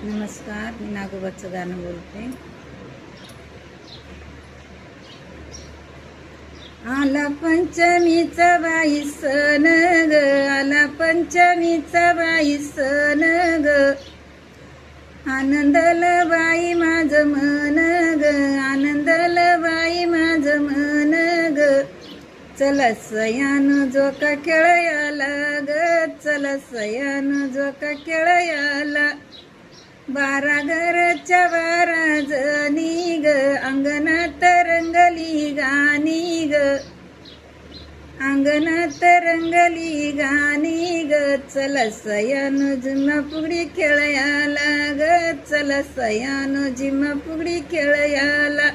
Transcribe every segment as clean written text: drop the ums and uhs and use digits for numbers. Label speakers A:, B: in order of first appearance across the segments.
A: नमस्कार, मी नागोबाचं गाणं बोलते. आला पंचमीचा बाई सण ग, आला पंचमीचा बाई सण ग, आनंदल बाई माझं मन ग, आनंदल बाई माझं मन ग. चला सयान जोका खेळयाला ग, चला सयान जोका खेळयाला. 12 घरच्या 12 जणी ग, अंगणात रंगली गाणी ग, अंगणात रंगली गाणी ग. चला सयान झिम्मा फुगडी खेळयाला ग, चला सयान झिम्मा फुगडी खेळयाला.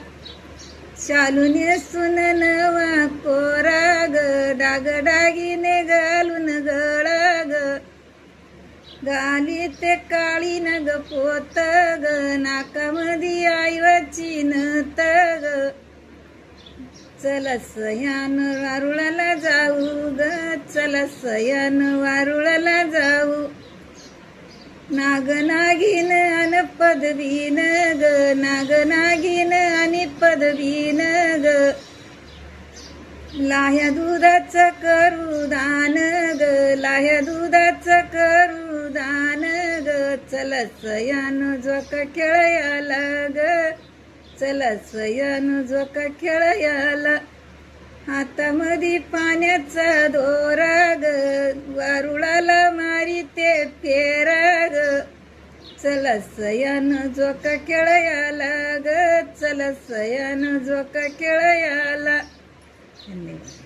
A: शालूने सुन नवा कोरा ग, डागडागिने घालून गळा ग, गाली ते काळी नग पोत ग, नाकामधी आईवाची नत ग. चला सयान वारुळाला जाऊ ग, चला सयान वारुळाला जाऊ. नागनागीन आणि पदवीन ग, नागनागीन आणि पदवीन ग. लाह्या दुधाचं करू दान ग, लाह्या दुधाचं करू दान ग. चला सयान जोका खेळयाला ग, चला सयान जोका खेळयाला. हातामध्ये पाण्याचा दोरा ग, वारुळाला मारी ते फेरा ग. चला सयान जोका खेळयाला ग, चला सयान जोका खेळयाला. धन्यवाद.